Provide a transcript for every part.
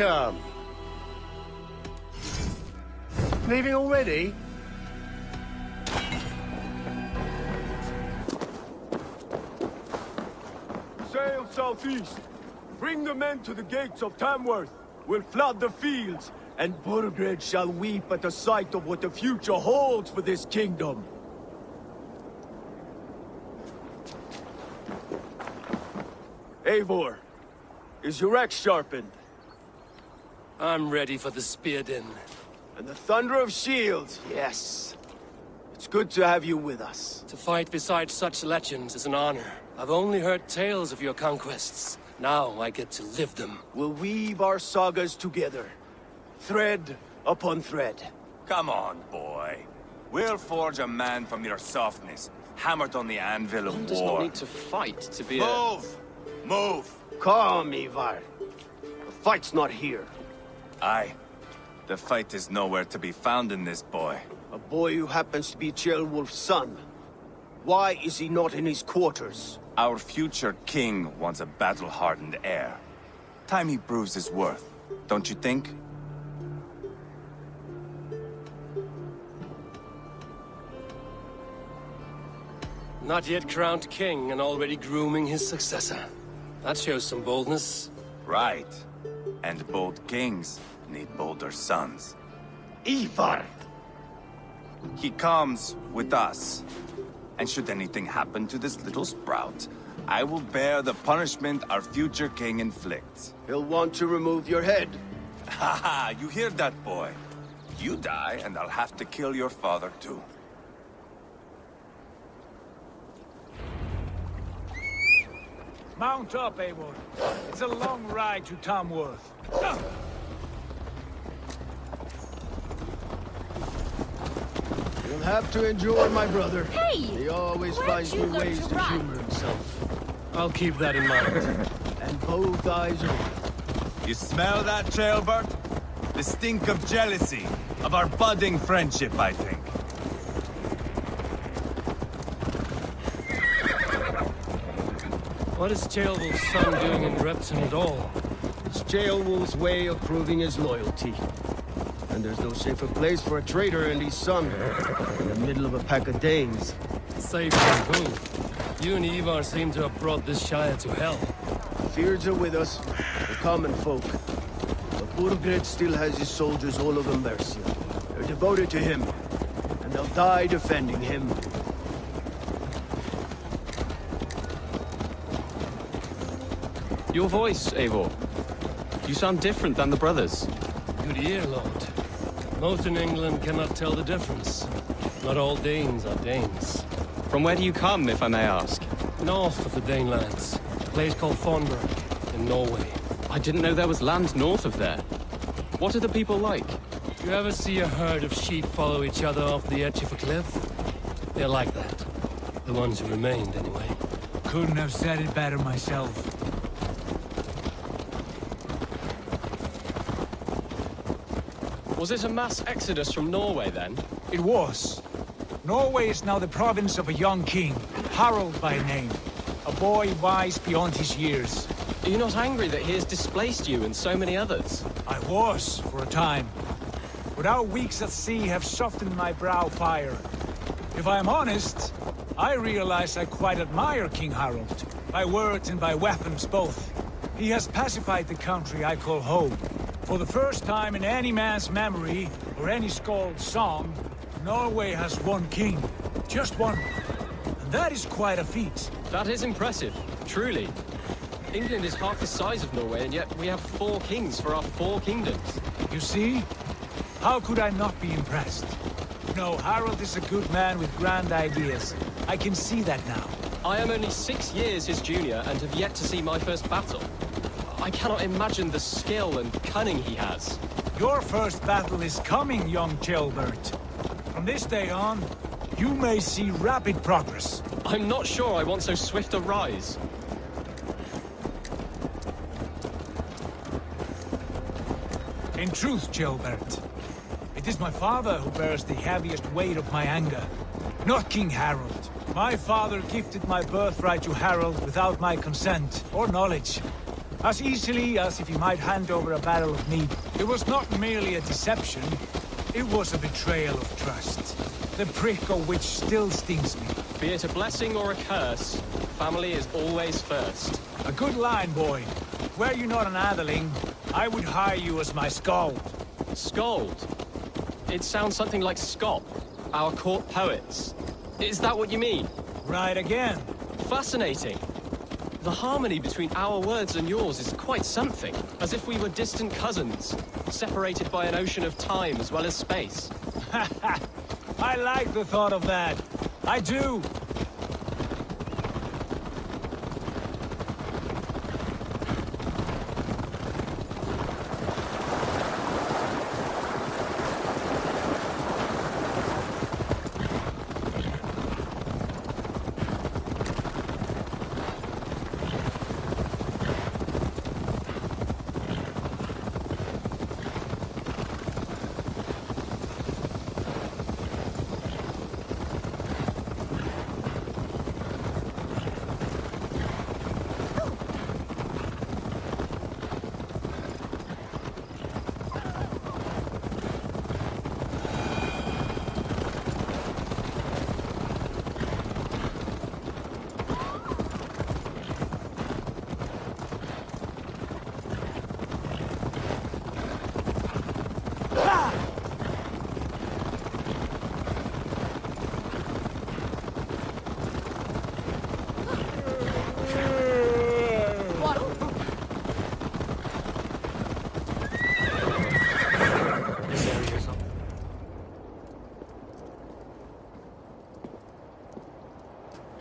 Welcome. Leaving already? Sail southeast. Bring the men to the gates of Tamworth. We'll flood the fields, and Burgred shall weep at the sight of what the future holds for this kingdom. Eivor, is your axe sharpened? I'm ready for the spear din. And the thunder of shields, yes. It's good to have you with us. To fight beside such legends is an honor. I've only heard tales of your conquests. Now I get to live them. We'll weave our sagas together, thread upon thread. Come on, boy. We'll forge a man from your softness, hammered on the anvil of One does war. not need to fight to be Move! Move! Calm, Eivor. The fight's not here. Aye. The fight is nowhere to be found in this boy. A boy who happens to be Ceolwulf's son. Why is he not in his quarters? Our future king wants a battle-hardened heir. Time he proves his worth, don't you think? Not yet crowned king and already grooming his successor. That shows some boldness. Right. And bold kings need bolder sons. Eivor! He comes with us. And should anything happen to this little sprout, I will bear the punishment our future king inflicts. He'll want to remove your head. Haha, you hear that, boy? You die, and I'll have to kill your father, too. Mount up, Eivor. It's a long ride to Tamworth. You'll have to endure, my brother. Hey! He always finds new ways to humor himself. I'll keep that in mind. And both eyes open. You smell that, Trailbird? The stink of jealousy, of our budding friendship, I think. What is Ceolwulf's son doing in Repton at all? It's Ceolwulf's way of proving his loyalty. And there's no safer place for a traitor and his son. In the middle of a pack of Danes. Safe from who? You and Eivor seem to have brought this Shire to hell. The Feards are with us, the common folk. But Burgred still has his soldiers all over Mercia. They're devoted to him, and they'll die defending him. Your voice, Eivor. You sound different than the brothers. Good ear, Lord. Most in England cannot tell the difference. Not all Danes are Danes. From where do you come, if I may ask? North of the Danelands. A place called Thornburg, in Norway. I didn't know there was land north of there. What are the people like? You ever see a herd of sheep follow each other off the edge of a cliff? They're like that. The ones who remained, anyway. Couldn't have said it better myself. Was it a mass exodus from Norway, then? It was. Norway is now the province of a young king, Harald by name. A boy wise beyond his years. Are you not angry that he has displaced you and so many others? I was, for a time. But our weeks at sea have softened my brow fire. If I am honest, I realize I quite admire King Harald. By words and by weapons both. He has pacified the country I call home. For the first time in any man's memory, or any skald's song, Norway has one king. Just one. And that is quite a feat. That is impressive, truly. England is half the size of Norway, and yet we have 4 kings for our 4 kingdoms. You see? How could I not be impressed? No, Harald is a good man with grand ideas. I can see that now. I am only 6 years his junior and have yet to see my first battle. I cannot imagine the skill and cunning he has. Your first battle is coming, young Ceolbert. From this day on, you may see rapid progress. I'm not sure I want so swift a rise. In truth, Ceolbert, it is my father who bears the heaviest weight of my anger, not King Harald. My father gifted my birthright to Harald without my consent or knowledge. As easily as if he might hand over a barrel of meat. It was not merely a deception, it was a betrayal of trust. The prick of which still stings me. Be it a blessing or a curse, family is always first. A good line, boy. Were you not an atheling, I would hire you as my skald. Skald? It sounds something like Scott, our court poets. Is that what you mean? Right again. Fascinating. The harmony between our words and yours is quite something. As if we were distant cousins, separated by an ocean of time as well as space. I like the thought of that. I do.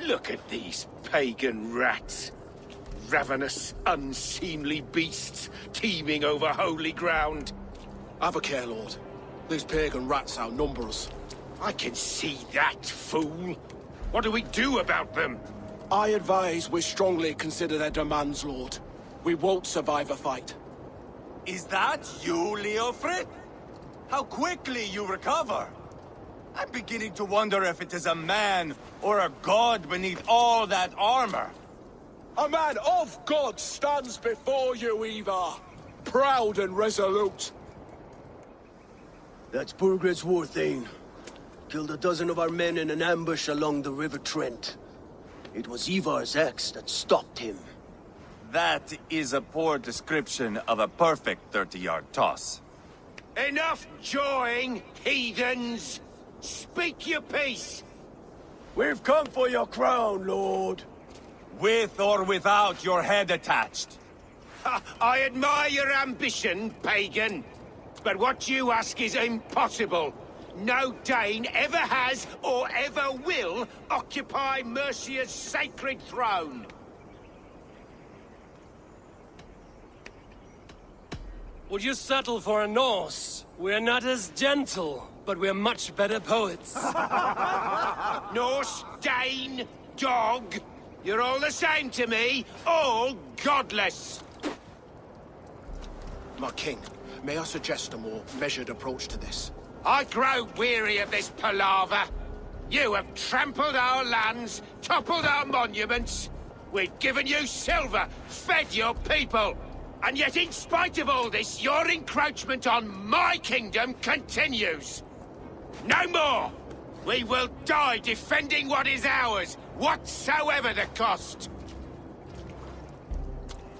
Look at these pagan rats. Ravenous, unseemly beasts teeming over holy ground. Have a care, Lord. These pagan rats outnumber us. I can see that, fool. What do we do about them? I advise we strongly consider their demands, Lord. We won't survive a fight. Is that you, Leofrid? How quickly you recover! I'm beginning to wonder if it is a man or a god beneath all that armor. A man of God stands before you, Eivor. Proud and resolute. That's Burgred's war thane. Killed a dozen of our men in an ambush along the River Trent. It was Eivor's axe that stopped him. That is a poor description of a perfect 30-yard toss. Enough jawing, heathens! Speak your piece! We've come for your crown, Lord. With or without your head attached. I admire your ambition, pagan. But what you ask is impossible. No Dane ever has or ever will occupy Mercia's sacred throne. Would you settle for a Norse? We're not as gentle, but we're much better poets. Norse, Dane, dog. You're all the same to me. All godless. My king, may I suggest a more measured approach to this? I grow weary of this palaver. You have trampled our lands, toppled our monuments. We've given you silver, fed your people. And yet, in spite of all this, your encroachment on my kingdom continues. No more! We will die defending what is ours, whatsoever the cost.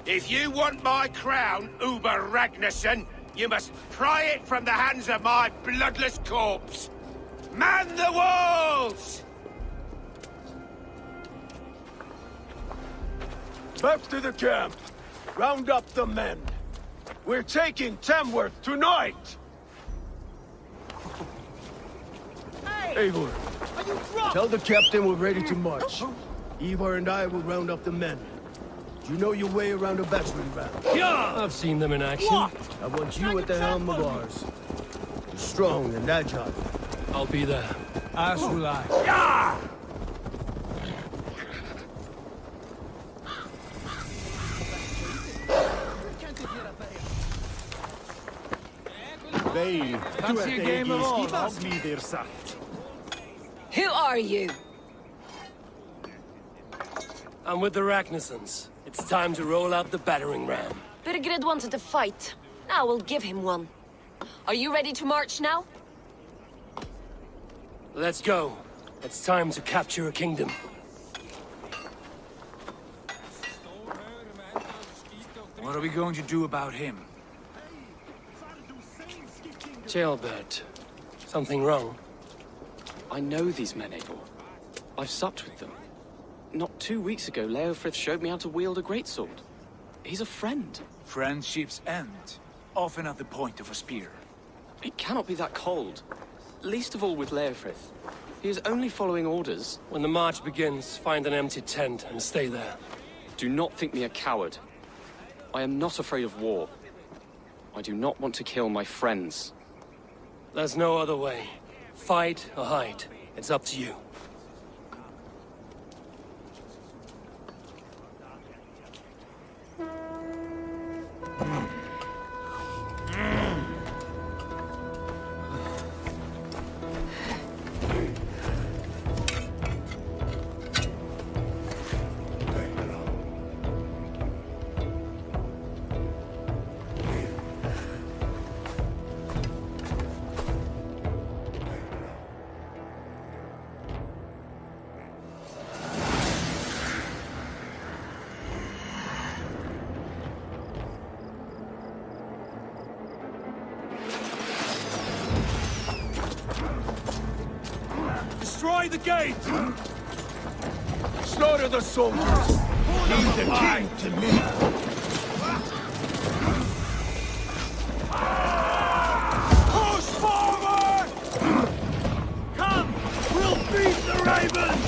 If you want my crown, Uber Ragnarsson, you must pry it from the hands of my bloodless corpse. Man the walls! Back to the camp. Round up the men. We're taking Tamworth tonight! Eivor, tell the captain we're ready to march. Eivor and I will round up the men. Do you know your way around a battering ram? Yeah, I've seen them in action. I want you at the helm of ours. You're strong and agile. I'll be there. As will I. Fancy a game of all? Who are you? I'm with the Ragnarsons. It's time to roll out the battering ram. Birgrid wanted to fight. Now we'll give him one. Are you ready to march now? Let's go. It's time to capture a kingdom. What are we going to do about him? Jailbird. Something wrong? I know these men, Eivor. I've supped with them. Not 2 weeks ago, Leofrith showed me how to wield a greatsword. He's a friend. Friendships end, often at the point of a spear. It cannot be that cold. Least of all with Leofrith. He is only following orders. When the march begins, find an empty tent and stay there. Do not think me a coward. I am not afraid of war. I do not want to kill my friends. There's no other way. Fight or hide. It's up to you. Destroy the gate! Slaughter the soldiers! Leave the king to me! Push forward! Come! We'll beat the ravens!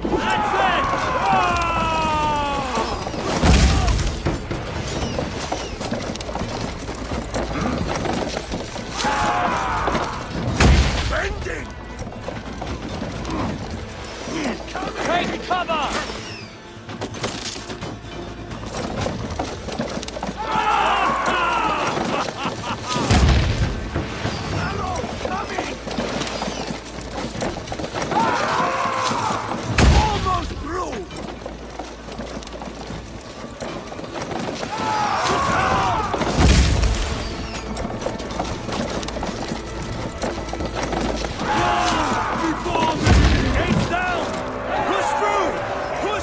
That's it! Take cover! Almost through! Before me! Gates down! Push through! Push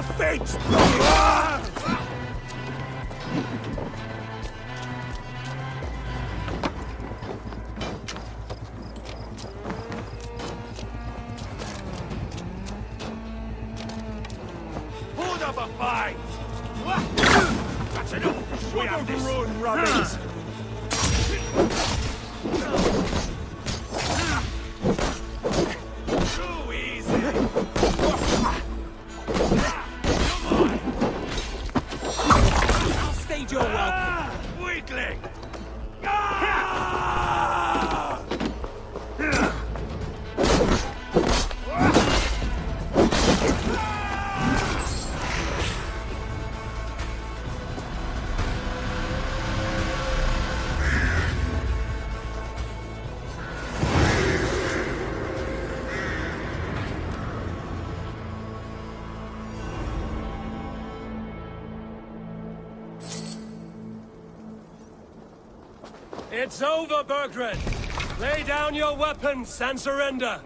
the fates! Put up a fight! That's enough! We have this! Run, rabbits! Too easy! I'll stage your welcome. Weakling! It's over, Burgred! Lay down your weapons and surrender!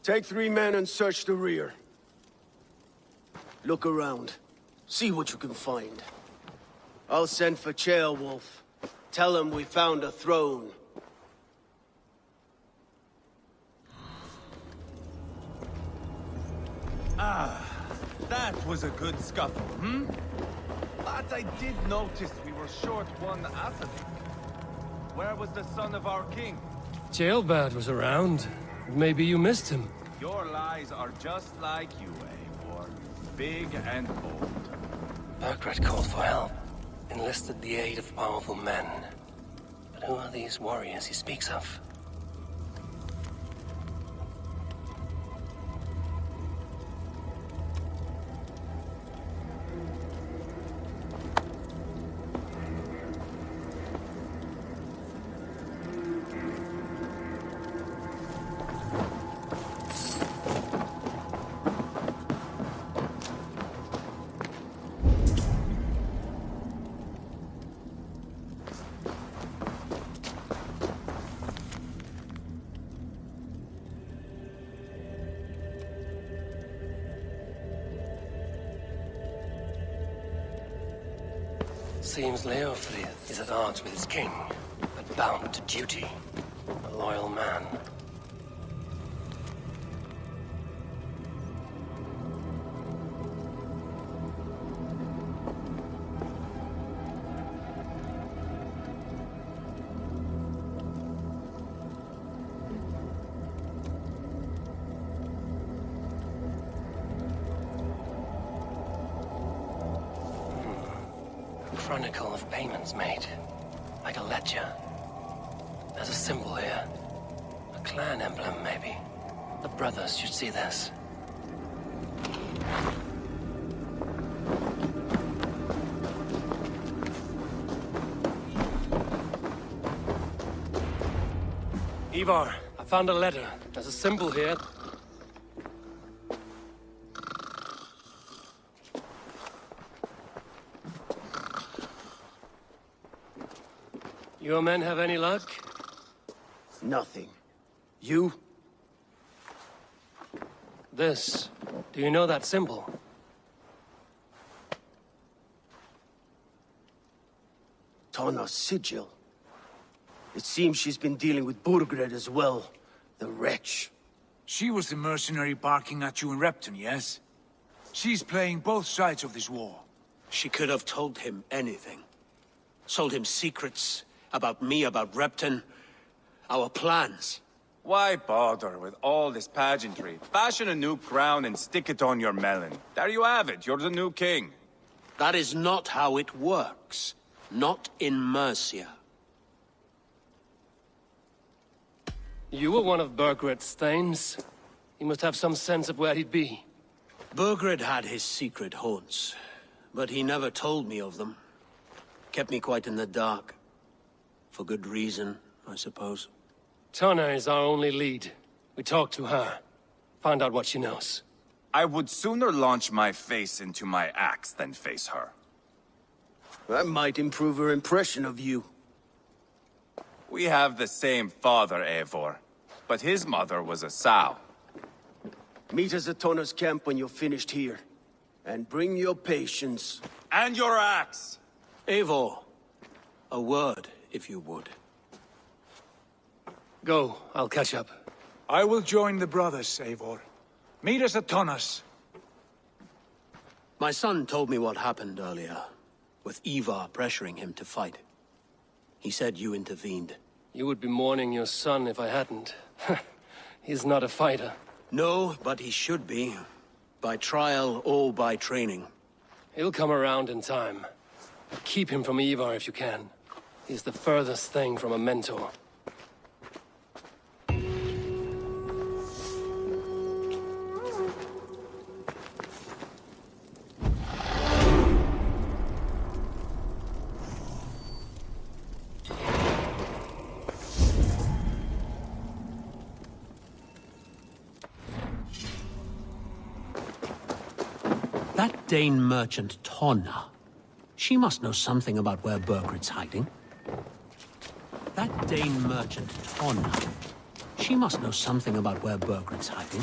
Take 3 men and search the rear. Look around. See what you can find. I'll send for Ceolwulf. Tell him we found a throne. That was a good scuffle, hmm? But I did notice we were short one athelink. Where was the son of our king? Ceolbert was around. Maybe you missed him. Your lies are just like you, Eivor. Big and bold. Burgred called for help. Enlisted the aid of powerful men. But who are these warriors he speaks of? Seems Leofrid is at odds with his king, but bound to duty. A loyal man. Chronicle of payments made. Like a ledger. There's a symbol here. A clan emblem, maybe. The brothers should see this. Eivor, I found a letter. There's a symbol here. Your men have any luck? Nothing. You? This. Do you know that symbol? Tana's sigil. It seems she's been dealing with Burgred as well. The wretch. She was the mercenary barking at you in Repton, yes? She's playing both sides of this war. She could have told him anything. Sold him secrets about me, about Repton, our plans. Why bother with all this pageantry? Fashion a new crown and stick it on your melon. There you have it, you're the new king. That is not how it works. Not in Mercia. You were one of Burgred's thanes. He must have some sense of where he'd be. Burgred had his secret haunts, but he never told me of them. Kept me quite in the dark. For good reason, I suppose. Tonna is our only lead. We talk to her. Find out what she knows. I would sooner launch my face into my axe than face her. That might improve her impression of you. We have the same father, Eivor, but his mother was a sow. Meet us at Tonna's camp when you're finished here. And bring your patience. And your axe! Eivor, a word, if you would. Go, I'll catch up. I will join the brothers, Eivor. Meet us at Tonna's. My son told me what happened earlier, with Eivor pressuring him to fight. He said you intervened. You would be mourning your son if I hadn't. He's not a fighter. No, but he should be. By trial or by training. He'll come around in time. Keep him from Eivor if you can. He's the furthest thing from a mentor. That Dane merchant, Tonna. She must know something about where Bergred's hiding. That Dane merchant, Tonna. She must know something about where Bergred's hiding.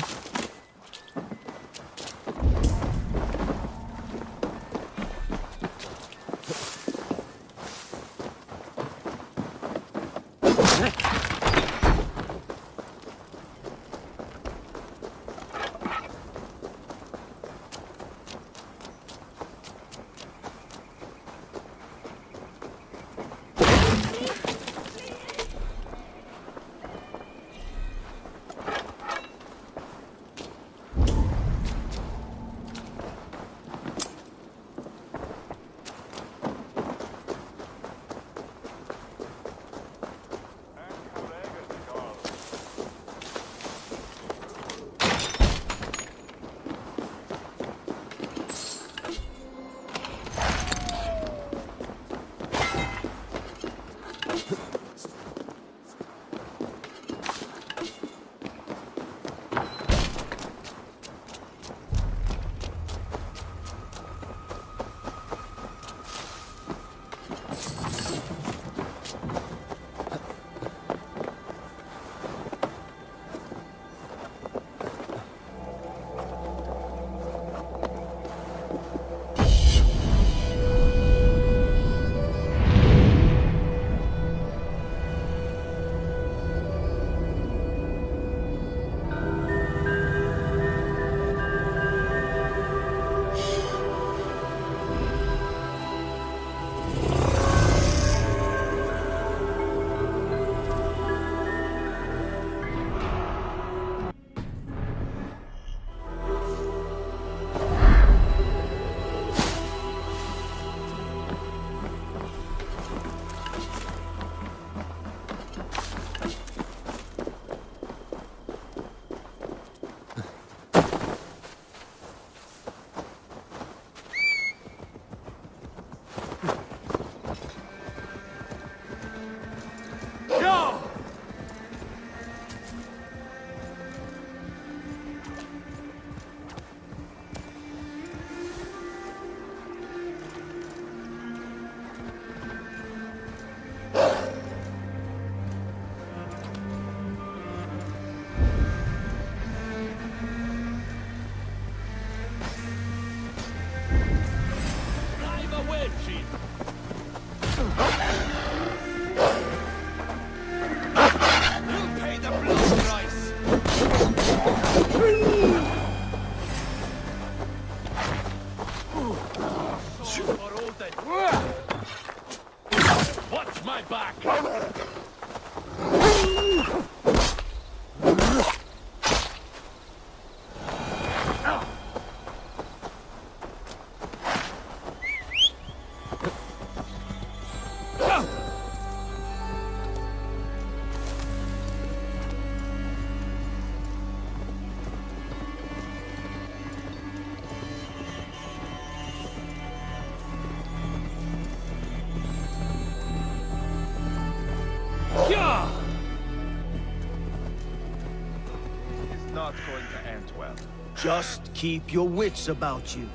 going to end well. Just keep your wits about you.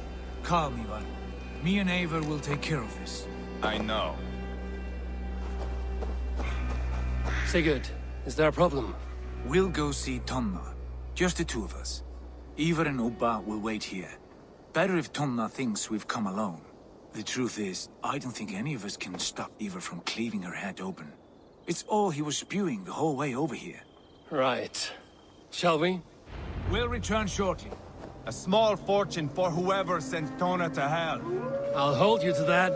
Calm, Ivar. Me and Eivor will take care of this. I know. Sigurd, is there a problem? We'll go see Tonna. Just the two of us. Eivor and Ubba will wait here. Better if Tonna thinks we've come alone. The truth is, I don't think any of us can stop Eivor from cleaving her head open. It's all he was spewing the whole way over here. Right. Shall we? We'll return shortly. A small fortune for whoever sent Tona to hell. I'll hold you to that.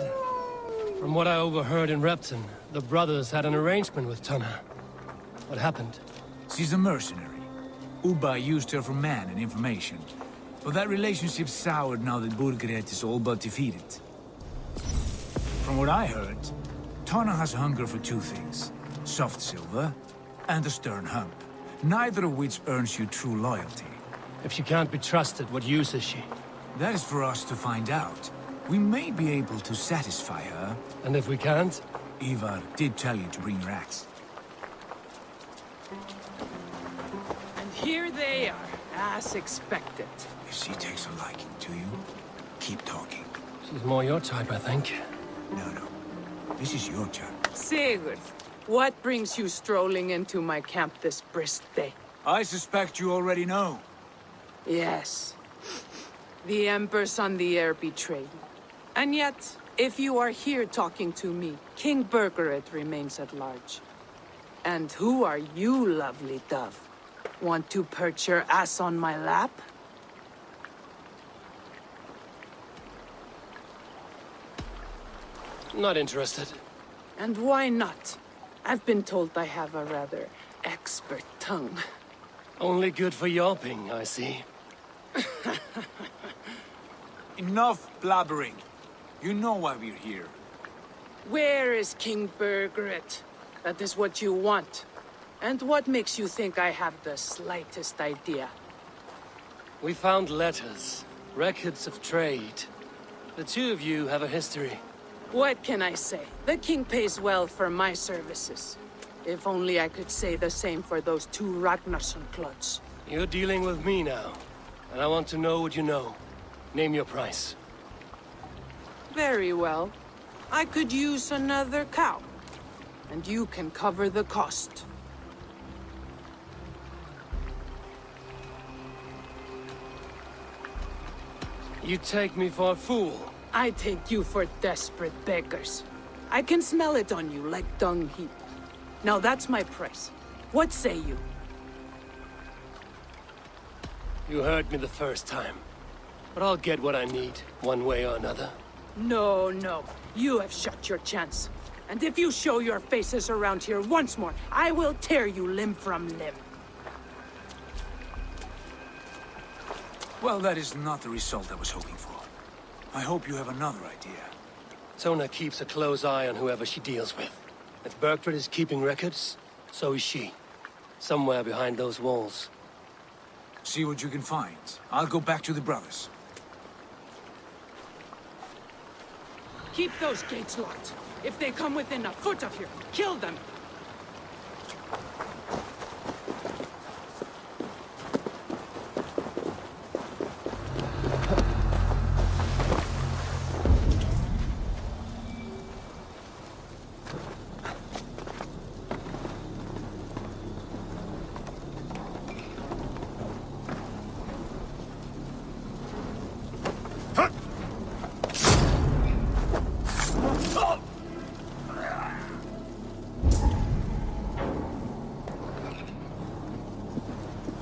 From what I overheard in Repton, the brothers had an arrangement with Tonna. What happened? She's a mercenary. Ubba used her for man and information. But that relationship soured now that Burgred is all but defeated. From what I heard, Tonna has a hunger for two things. Soft silver and a stern hump. Neither of which earns you true loyalty. If she can't be trusted, what use is she? That is for us to find out. We may be able to satisfy her. And if we can't? Eivor did tell you to bring your axe. And here they are, as expected. If she takes a liking to you, keep talking. She's more your type, I think. No. This is your turn. Sigurd, what brings you strolling into my camp this brisk day? I suspect you already know. Yes. The Emperor's on the air betrayed me. And yet, if you are here talking to me, King Burgred remains at large. And who are you, lovely dove? Want to perch your ass on my lap? Not interested. And why not? I've been told I have a rather expert tongue. Only good for yelping, I see. Enough blabbering. You know why we're here. Where is King Burgred? That is what you want. And what makes you think I have the slightest idea? We found letters, records of trade. The two of you have a history. What can I say? The king pays well for my services. If only I could say the same for those two Ragnarsson clods. You're dealing with me now, and I want to know what you know. Name your price. Very well. I could use another cow. And you can cover the cost. You take me for a fool. I take you for desperate beggars. I can smell it on you like dung heap. Now that's my price. What say you? You heard me the first time. But I'll get what I need, one way or another. No. You have shot your chance. And if you show your faces around here once more, I will tear you limb from limb. Well, that is not the result I was hoping for. I hope you have another idea. Tona keeps a close eye on whoever she deals with. If Burgred is keeping records, so is she. Somewhere behind those walls. See what you can find. I'll go back to the brothers. Keep those gates locked. If they come within a foot of here, kill them!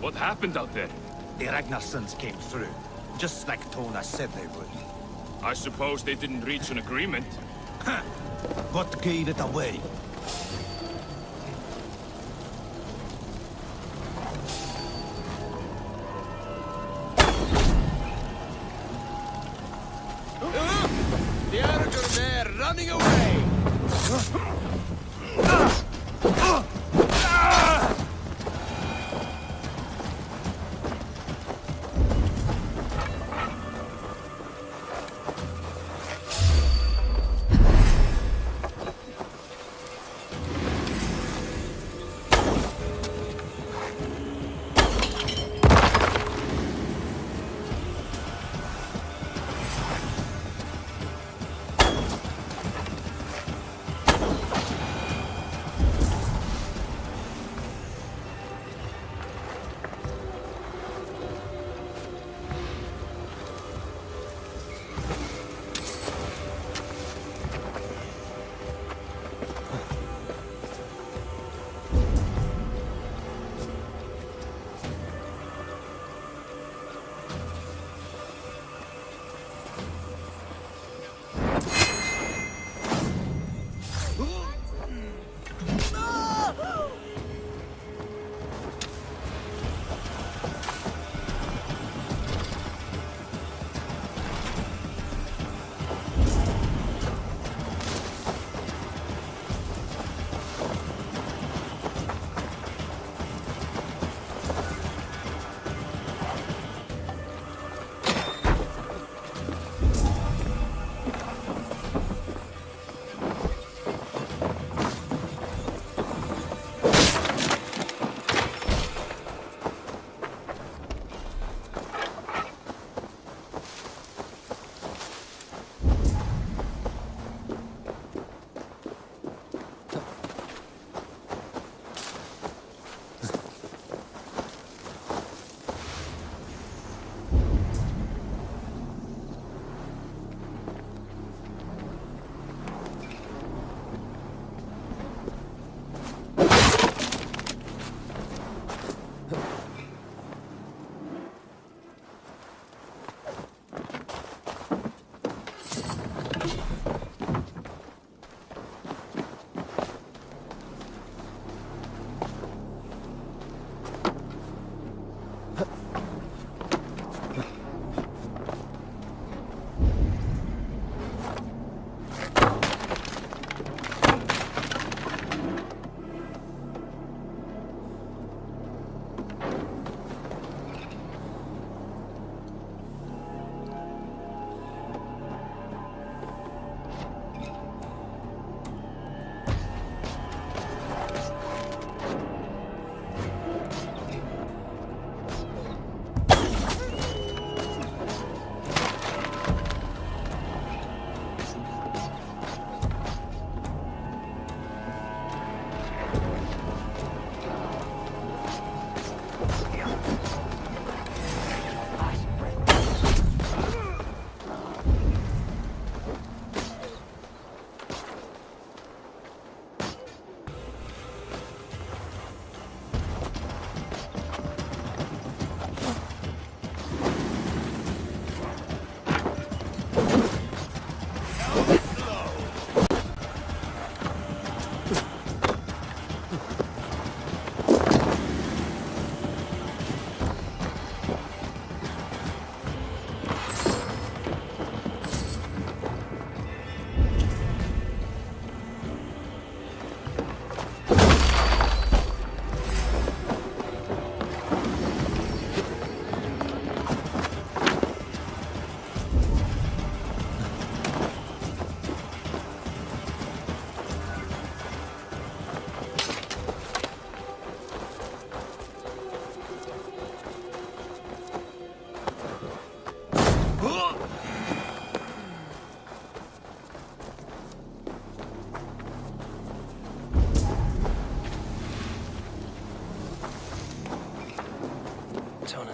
What happened out there? The Ragnarssons came through, just like Tona said they would. I suppose they didn't reach an agreement. What gave it away? The Aragorn there, running away!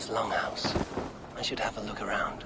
longhouse. I should have a look around.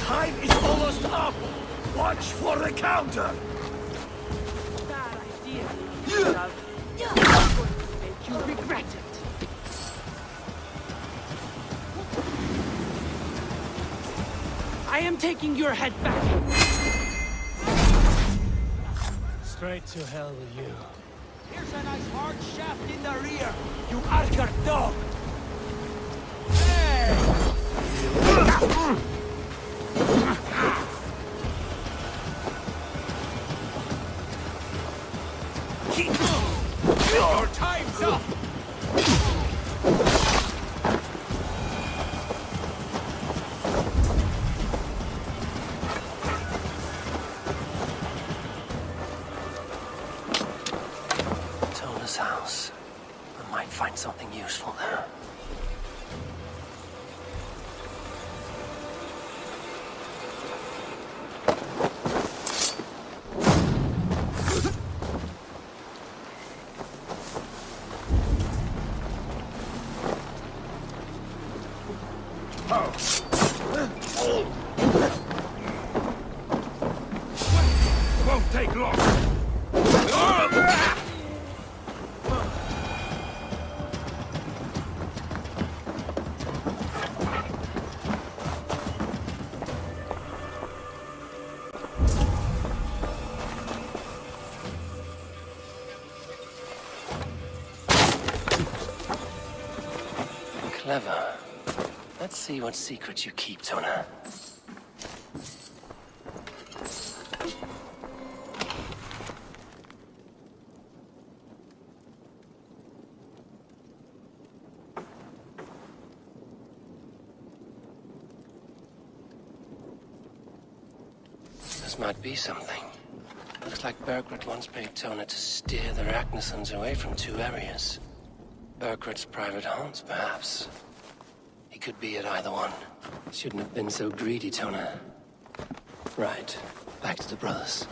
Time is almost up! Watch for the counter! Bad idea. I'm going to make you regret it. I am taking your head back. Straight to hell with you. Here's a nice hard shaft in the rear, you Archer dog! Hey! Your time's up! Tona's house. I might find something useful there. Won't take long. Clever. Let's see what secrets you keep, Tona. This might be something. Looks like Burgred once paid Tona to steer the Ragnarsons away from 2 areas. Burgred's private haunts, perhaps. He could be at either one. Shouldn't have been so greedy, Tona. Right, back to the brothers.